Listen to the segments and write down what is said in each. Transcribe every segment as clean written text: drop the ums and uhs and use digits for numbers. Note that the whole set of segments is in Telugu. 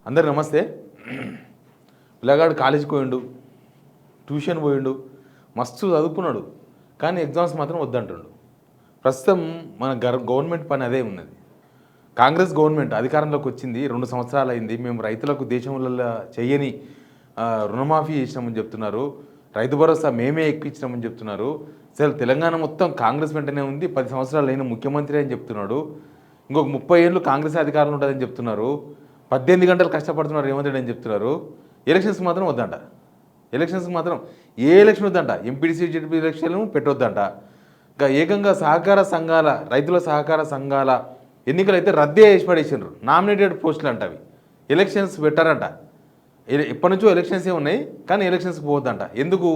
అందరు నమస్తే. పిల్లగాడు కాలేజీకి పోయిండు, ట్యూషన్ పోయిండు, మస్తు చదువుకున్నాడు, కానీ ఎగ్జామ్స్ మాత్రం వద్దంటుండు. ప్రస్తుతం మన గవర్నమెంట్ పని అదే ఉన్నది. కాంగ్రెస్ గవర్నమెంట్ అధికారంలోకి వచ్చింది 2 సంవత్సరాలు అయింది. మేము రైతులకు దేశంలో చెయ్యని రుణమాఫీ చేసినామని చెప్తున్నారు, రైతు భరోసా మేమే ఎక్కించినామని చెప్తున్నారు. అసలు తెలంగాణ మొత్తం కాంగ్రెస్ వెంటనే ఉంది, 10 సంవత్సరాలు అయిన ముఖ్యమంత్రి అని చెప్తున్నాడు. ఇంకొక 30 ఏళ్ళు కాంగ్రెస్ అధికారంలో ఉంటుందని చెప్తున్నారు. 18 గంటలు కష్టపడుతున్నారు రేవంత్ రెడ్డి అని చెప్తున్నారు. ఎలక్షన్స్ మాత్రం వద్దంట. ఎలక్షన్స్ మాత్రం ఏ ఎలక్షన్ వద్దంట, ఎంపీడీసీ జెడ్పీ ఎలక్షన్ పెట్టొద్దంట. ఇంకా ఏకంగా సహకార సంఘాల, రైతుల సహకార సంఘాల ఎన్నికలు అయితే రద్దే చేసి పడేసినారు. నామినేటెడ్ పోస్టులు అంట, అవి ఎలక్షన్స్ పెట్టారంట. ఎప్పటి నుంచో ఎలక్షన్సే ఉన్నాయి, కానీ ఎలక్షన్స్కి పోవద్దంట. ఎందుకు?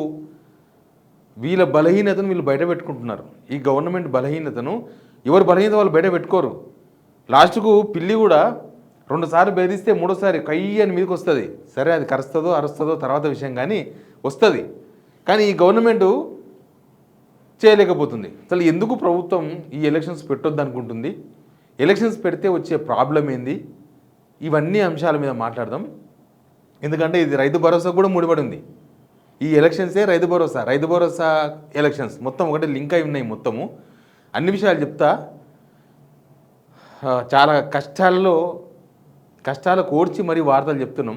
వీళ్ళ బలహీనతను వీళ్ళు బయట పెట్టుకుంటున్నారు. ఈ గవర్నమెంట్ బలహీనతను ఎవరు బలహీనత వాళ్ళు బయట పెట్టుకోరు. లాస్ట్కు పిల్లి కూడా 2 సార్లు బెదిరిస్తే 3ఓసారి కయ్యి అని మీదకి వస్తుంది. సరే, అది కరుస్తుందో అరుస్తుందో తర్వాత విషయం, కానీ వస్తుంది. కానీ ఈ గవర్నమెంటు చేయలేకపోతుంది. అసలు ఎందుకు ప్రభుత్వం ఈ ఎలక్షన్స్ పెట్టొద్దు అనుకుంటుంది? ఎలక్షన్స్ పెడితే వచ్చే ప్రాబ్లం ఏంది? ఇవన్నీ అంశాల మీద మాట్లాడదాం. ఎందుకంటే ఇది రైతు భరోసా కూడా ముడిపడి ఉంది. ఈ ఎలక్షన్సే రైతు భరోసా ఎలక్షన్స్ మొత్తం ఒకటి లింక్ అయి ఉన్నాయి. మొత్తము అన్ని విషయాలు చెప్తా. చాలా కష్టాలు కోర్చి మరీ వార్తలు చెప్తున్నాం.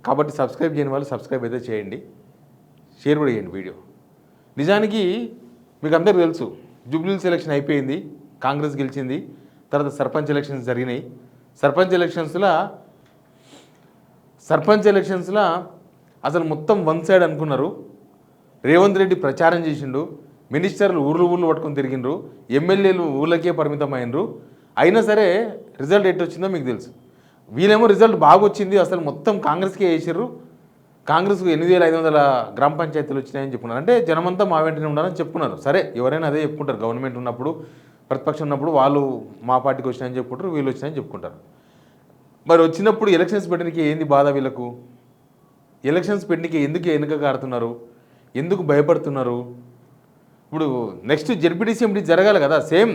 కాబట్టి సబ్స్క్రైబ్ చేయని వాళ్ళు సబ్స్క్రైబ్ అయితే చేయండి, షేర్ కూడా చేయండి వీడియో. నిజానికి మీకు అందరికీ తెలుసు, జూబ్లీహిల్స్ ఎలక్షన్ అయిపోయింది, కాంగ్రెస్ గెలిచింది. తర్వాత సర్పంచ్ ఎలక్షన్స్ జరిగినాయి. సర్పంచ్ ఎలక్షన్స్లో అసలు మొత్తం వన్ సైడ్ అనుకున్నారు. రేవంత్ రెడ్డి ప్రచారం చేసిండు, మినిస్టర్లు ఊర్లు పట్టుకొని తిరిగిండ్రు, ఎమ్మెల్యేలు ఊళ్ళకే పరిమితం అయినరు. అయినా సరే రిజల్ట్ ఎటు వచ్చిందో మీకు తెలుసు. వీళ్ళేమో రిజల్ట్ బాగా వచ్చింది, అసలు మొత్తం కాంగ్రెస్కే వేసారు, కాంగ్రెస్కు 8500 గ్రామ పంచాయతీలు వచ్చినాయని చెప్పుకున్నారు. అంటే జనమంతా మా వెంటనే ఉండాలని చెప్పుకున్నారు. సరే, ఎవరైనా అదే చెప్పుకుంటారు. గవర్నమెంట్ ఉన్నప్పుడు, ప్రతిపక్షం ఉన్నప్పుడు వాళ్ళు మా పార్టీకి వచ్చినాయని చెప్పుకుంటారు, వీళ్ళు వచ్చినాయని చెప్పుకుంటారు. మరి వచ్చినప్పుడు ఎలక్షన్స్ పెట్టడానికి ఏంది బాధ వీళ్ళకు? ఎలక్షన్స్ పెట్టడానికి ఎందుకు వెనుక కాడుతున్నారు? ఎందుకు భయపడుతున్నారు? ఇప్పుడు నెక్స్ట్ జెడ్పీటీసీ ఎంపీటీసీ జరగాలి కదా. సేమ్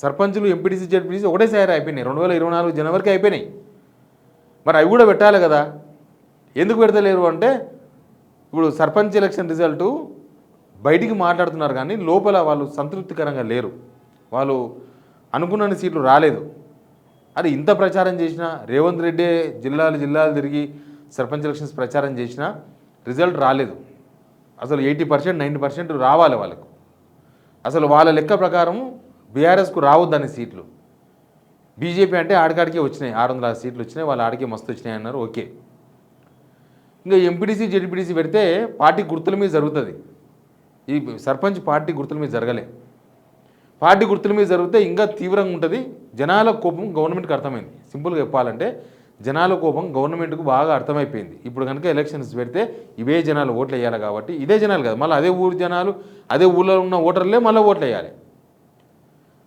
సర్పంచులు ఎంపీటీసీ జెడ్పీటీసీ ఒకటేసారి అయిపోయినాయి, 2024 జనవరికి అయిపోయినాయి. మరి అవి కూడా పెట్టాలి కదా. ఎందుకు పెడతలేరు అంటే, ఇప్పుడు సర్పంచ్ ఎలక్షన్ రిజల్టు బయటికి మాట్లాడుతున్నారు, కానీ లోపల వాళ్ళు సంతృప్తికరంగా లేరు. వాళ్ళు అనుకున్న సీట్లు రాలేదు. అది ఇంత ప్రచారం చేసినా, రేవంత్ రెడ్డి జిల్లాలు తిరిగి సర్పంచ్ ఎలక్షన్స్ ప్రచారం చేసినా రిజల్ట్ రాలేదు. అసలు 80% 90% రావాలి వాళ్ళకు. అసలు వాళ్ళ లెక్క ప్రకారం బీఆర్ఎస్కు రావద్దని సీట్లు, బీజేపీ అంటే ఆడికాడికే వచ్చినాయి, 600 సీట్లు వచ్చినాయి, వాళ్ళు ఆడికే మస్తు వచ్చినాయి అన్నారు. ఓకే, ఇంకా ఎంపీటీసీ జెడ్పీటీసీ పెడితే పార్టీ గుర్తుల మీద జరుగుతుంది. ఈ సర్పంచ్ పార్టీ గుర్తుల మీద జరగలే. పార్టీ గుర్తుల మీద జరిగితే ఇంకా తీవ్రంగా ఉంటుంది. జనాల కోపం గవర్నమెంట్కి అర్థమైంది. సింపుల్గా చెప్పాలంటే జనాల కోపం గవర్నమెంట్కు బాగా అర్థమైపోయింది. ఇప్పుడు కనుక ఎలక్షన్స్ పెడితే ఇవే జనాలు ఓట్లు వేయాలి కాబట్టి, ఇదే జనాలు కదా, మళ్ళీ అదే ఊరు జనాలు, అదే ఊళ్ళో ఉన్న ఓటర్లే మళ్ళీ ఓట్లు వేయాలి.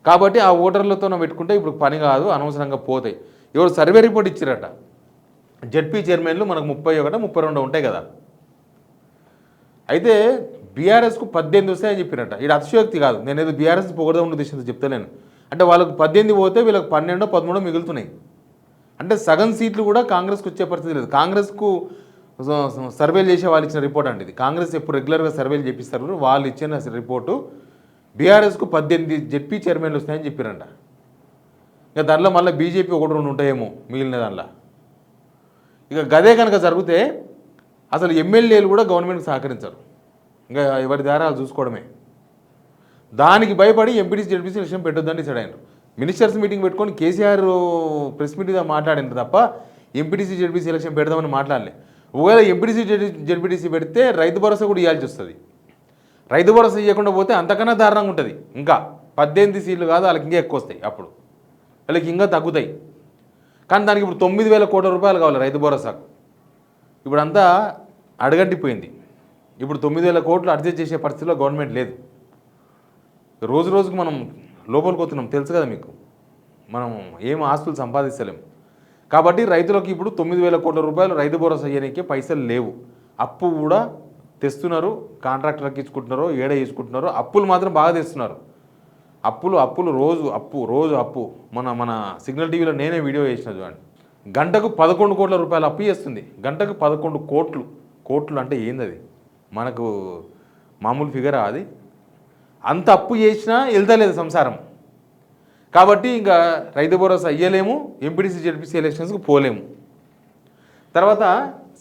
కాబట్టి ఆ ఓటర్లతో పెట్టుకుంటే ఇప్పుడు పని కాదు, అనవసరంగా పోతాయి. ఎవరు సర్వే రిపోర్ట్ ఇచ్చారట, జెడ్పీ చైర్మన్లు మనకు 31, 32 ఉంటాయి కదా. అయితే బీఆర్ఎస్కు 18 వస్తాయని చెప్పినట్ట. ఇది అతిశయోక్తి కాదు, నేను ఏదో బీఆర్ఎస్ పొగడదా ఉన్న ఉద్దేశంతో చెప్తలేను. అంటే వాళ్ళకు 18 పోతే వీళ్ళకి 12, 13 మిగులుతున్నాయి. అంటే సగం సీట్లు కూడా కాంగ్రెస్కి వచ్చే పరిస్థితి లేదు. కాంగ్రెస్కు సర్వేలు చేసే వాళ్ళు ఇచ్చిన రిపోర్ట్ అండి ఇది. కాంగ్రెస్ ఎప్పుడు రెగ్యులర్గా సర్వేలు చేపిస్తారు, వాళ్ళు ఇచ్చిన రిపోర్టు బీఆర్ఎస్కు 18 జెడ్పీ చైర్మన్లు వస్తాయని చెప్పారంట. ఇక దాంట్లో మళ్ళీ బీజేపీ 1-2 ఉంటాయేమో మిగిలిన దానిలో. ఇక గదే కనుక జరిగితే అసలు ఎమ్మెల్యేలు కూడా గవర్నమెంట్కి సహకరించరు, ఇంకా ఎవరి దారాలు చూసుకోవడమే. దానికి భయపడి ఎంపీటీసీ జెడ్పీసీ ఎలక్షన్ పెట్టొద్దని డిసైడ్ అయినారు. మినిస్టర్స్ మీటింగ్ పెట్టుకొని కేసీఆర్ ప్రెస్ మీట్గా మాట్లాడినారు తప్ప ఎంపీటీసీ జెడ్పీసీ ఎలక్షన్ పెడదామని మాట్లాడలే. ఒకవేళ ఎంపీటీసీ జెడ్పీటీసీ పెడితే రైతు భరోసా కూడా ఇవ్వాల్సి వస్తుంది. రైతు భరోసా ఇవ్వకుండా పోతే అంతకన్నా దారుణంగా ఉంటుంది. ఇంకా 18 సీట్లు కాదు, వాళ్ళకి ఇంకా ఎక్కువ వస్తాయి, అప్పుడు వాళ్ళకి ఇంకా తగ్గుతాయి. కానీ దానికి ఇప్పుడు 9,000 కోట్ల రూపాయలు కావాలి రైతు భరోసాకు. ఇప్పుడు అంతా అడగంటిపోయింది. ఇప్పుడు 9,000 కోట్లు అడ్జస్ట్ చేసే పరిస్థితిలో గవర్నమెంట్ లేదు. రోజు రోజుకు మనం లోపలికి వస్తున్నాం, తెలుసు కదా మీకు. మనం ఏం ఆస్తులు సంపాదిస్తలేము. కాబట్టి రైతులకు ఇప్పుడు 9,000 కోట్ల రూపాయలు రైతు భరోసా అయ్యడానికి పైసలు లేవు. అప్పు కూడా తెస్తున్నారు, కాంట్రాక్టర్కి ఇచ్చుకుంటున్నారు, ఏడ ఇచ్చుకుంటున్నారు. అప్పులు మాత్రం బాగా తెస్తున్నారు. అప్పులు రోజు అప్పు. మన సిగ్నల్ టీవీలో నేనే వీడియో చేసిన చూడండి. గంటకు 11 కోట్ల రూపాయలు అప్పు చేస్తుంది. గంటకు 11 కోట్లు. కోట్లు అంటే ఏంది అది? మనకు మామూలు ఫిగరా అది? అంత అప్పు చేసినా వెళ్తలేదు సంసారం. కాబట్టి ఇంకా రైతు భరోసా ఇయ్యలేము, ఎంపీటీసీ జెడ్పీసీ ఎలక్షన్స్కి పోలేము. తర్వాత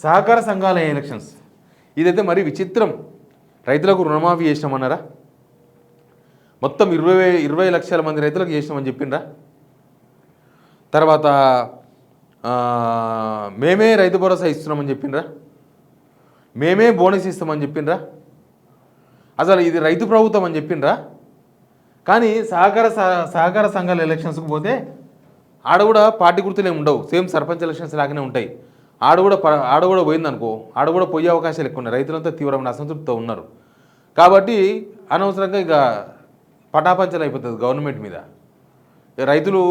సహకార సంఘాల ఎలక్షన్స్, ఇదైతే మరీ విచిత్రం. రైతులకు రుణమాఫీ చేసినామన్నారా? మొత్తం 20 లక్షల మంది రైతులకు చేసినామని చెప్పిండ్రా? తర్వాత మేమే రైతు భరోసా ఇస్తున్నామని చెప్పిండ్రా? మేమే బోనస్ ఇస్తామని చెప్పిండ్రా? అసలు ఇది రైతు ప్రభుత్వం అని చెప్పిండ్రా? కానీ సహకార సంఘాల ఎలక్షన్స్కి పోతే ఆడ కూడా పార్టీ గుర్తులు ఏమి ఉండవు, సేమ్ సర్పంచ్ ఎలక్షన్స్ లాగానే ఉంటాయి. ఆడ కూడా పోయిందనుకో, ఆడ కూడా పోయే అవకాశాలు ఎక్కువ ఉన్నాయి. రైతులంతా తీవ్రమైన అసంతృప్తితో ఉన్నారు. కాబట్టి అనవసరంగా ఇక పటాపంచలు అయిపోతుంది గవర్నమెంట్ మీద. రైతులు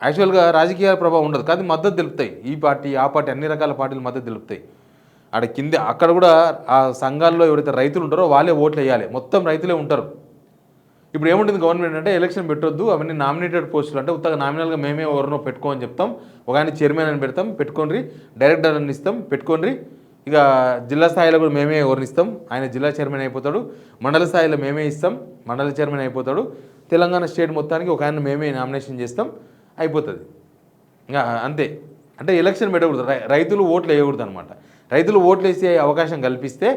యాక్చువల్గా రాజకీయ ప్రభావం ఉండదు, కానీ మద్దతు తెలుపుతాయి. ఈ పార్టీ ఆ పార్టీ అన్ని రకాల పార్టీలు మద్దతు తెలుపుతాయి. అక్కడ కూడా ఆ సంఘాల్లో ఎవరైతే రైతులు ఉంటారో వాళ్ళే ఓట్లు వేయాలి, మొత్తం రైతులే ఉంటారు. ఇప్పుడు ఏముంటుంది గవర్నమెంట్ అంటే ఎలక్షన్ పెట్టొద్దు, అవన్నీ నామినేటెడ్ పోస్టులు అంటే ఉత్తగా నామినల్గా మేమే ఎవరినో పెట్టుకోని చెప్తాం, ఒక ఆయన చైర్మన్ అని పెడతాం, పెట్టుకోండి, డైరెక్టర్ అని ఇస్తాం, పెట్టుకోండి. ఇక జిల్లా స్థాయిలో కూడా మేమే ఎవరిని ఇస్తాం, ఆయన జిల్లా చైర్మన్ అయిపోతాడు. మండల స్థాయిలో మేమే ఇస్తాం, మండల చైర్మన్ అయిపోతాడు. తెలంగాణ స్టేట్ మొత్తానికి ఒక ఆయన మేమే నామినేషన్ చేస్తాం, అయిపోతుంది. ఇంకా అంతే. అంటే ఎలక్షన్ పెట్టకూడదు, రైతులు ఓట్లు వేయకూడదు అనమాట. రైతులు ఓట్లు వేసే అవకాశం కల్పిస్తే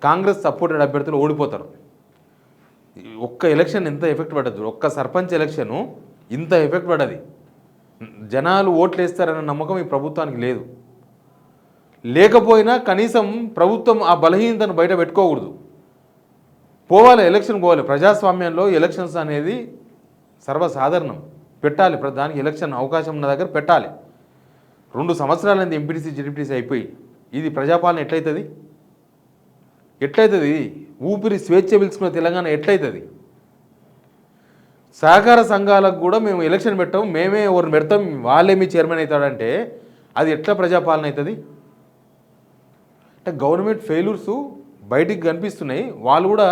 కాంగ్రెస్ సపోర్టెడ్ అభ్యర్థులు ఓడిపోతారు. ఒక్క ఎలక్షన్ ఎంత ఎఫెక్ట్ పడ్డదు, ఒక్క సర్పంచ్ ఎలక్షను ఇంత ఎఫెక్ట్ పడ్డది. జనాలు ఓట్లు వేస్తారన్న నమ్మకం ఈ ప్రభుత్వానికి లేదు. లేకపోయినా కనీసం ప్రభుత్వం ఆ బలహీనతను బయట పెట్టుకోకూడదు, పోవాలి, ఎలక్షన్ పోవాలి. ప్రజాస్వామ్యంలో ఎలక్షన్స్ అనేది సర్వసాధారణం, పెట్టాలి. దానికి ఎలక్షన్ అవకాశం ఉన్న దగ్గర పెట్టాలి. 2 సంవత్సరాలైంది ఎంపీటీసీ జెడ్పీటీసీ అయిపోయి. ఇది ప్రజాపాలన ఎట్లయితుంది? ఊపిరి స్వేచ్ఛ పిలుచుకున్న తెలంగాణ ఎట్లయితుంది? సహకార సంఘాలకు కూడా మేము ఎలక్షన్ పెట్టాం, మేమే ఎవరిని పెడతాం, వాళ్ళే మీ చైర్మన్ అవుతాడంటే అది ఎట్లా ప్రజాపాలన అవుతుంది? అంటే గవర్నమెంట్ ఫెయిల్యూర్స్ బయటికి కనిపిస్తున్నాయి. వాళ్ళు కూడా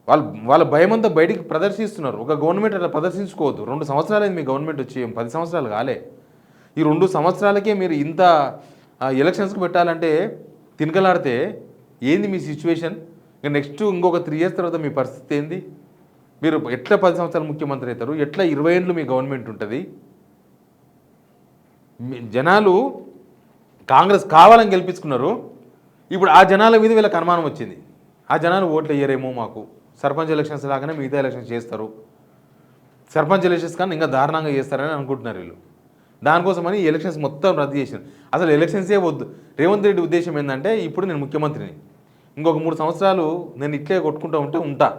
వాళ్ళ భయం అంతా బయటికి ప్రదర్శిస్తున్నారు. ఒక గవర్నమెంట్ అట్లా ప్రదర్శించుకోవద్దు. 2 సంవత్సరాలైంది మీ గవర్నమెంట్ వచ్చి, 10 సంవత్సరాలు కాలే. ఈ 2 సంవత్సరాలకే మీరు ఇంత ఎలక్షన్స్కి పెట్టాలంటే తినకలాడితే ఏంది మీ సిచ్యువేషన్? ఇంకా నెక్స్ట్ ఇంకొక 3 years తర్వాత మీ పరిస్థితి ఏంది? మీరు ఎట్లా 10 సంవత్సరాలు ముఖ్యమంత్రి అవుతారు? ఎట్లా 20 ఏళ్ళు మీ గవర్నమెంట్ ఉంటుంది? జనాలు కాంగ్రెస్ కావాలని గెలిపించుకున్నారు. ఇప్పుడు ఆ జనాల మీద వీళ్ళకి అనుమానం వచ్చింది. ఆ జనాలు ఓట్లు వేయరేమో, మాకు సర్పంచ్ ఎలక్షన్స్ లాగానే మిగతా ఎలక్షన్స్ చేస్తారు, సర్పంచ్ ఎలక్షన్స్ కానీ ఇంకా దారుణంగా చేస్తారని అనుకుంటున్నారు వీళ్ళు. దానికోసమని ఎలక్షన్స్ మొత్తం రద్దు చేసినారు. అసలు ఎలక్షన్సే వద్దు. రేవంత్ రెడ్డి ఉద్దేశం ఏంటంటే ఇప్పుడు నేను ముఖ్యమంత్రిని, ఇంకొక 3 సంవత్సరాలు నేను ఇట్లే కొట్టుకుంటూ ఉంటా.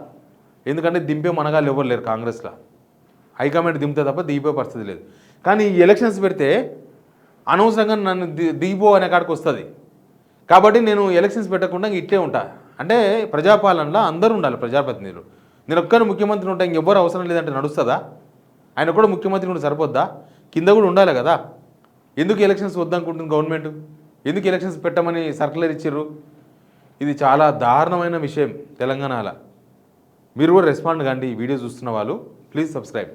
ఎందుకంటే దింపే మనగాళ్ళు ఎవరు లేరు కాంగ్రెస్లో. హైకమాండ్ దింపితే తప్ప దిగిపోయే పరిస్థితి లేదు. కానీ ఈ ఎలక్షన్స్ పెడితే అనవసరంగా నన్ను దిగిపో అనే కాడికి వస్తుంది. కాబట్టి నేను ఎలక్షన్స్ పెట్టకుండా ఇట్లే ఉంటా. అంటే ప్రజాపాలనలో అందరూ ఉండాలి ప్రజాప్రతినిధులు. నేను ఒక్కరు ముఖ్యమంత్రి ఉంటా, ఇంకెవ్వరు అవసరం లేదంటే నడుస్తుందా? ఆయన కూడా ముఖ్యమంత్రి కూడా సరిపోద్దా? కింద కూడా ఉండాలి కదా. ఎందుకు ఎలక్షన్స్ వద్దనుకుంటుంది గవర్నమెంట్? ఎందుకు ఎలక్షన్స్ పెట్టమని సర్క్యులర్ ఇచ్చారు? ఇది చాలా దారుణమైన విషయం తెలంగాణలో. మీరు కూడా రెస్పాండ్ కాండి. ఈ వీడియో చూస్తున్న వాళ్ళు ప్లీజ్ సబ్స్క్రైబ్.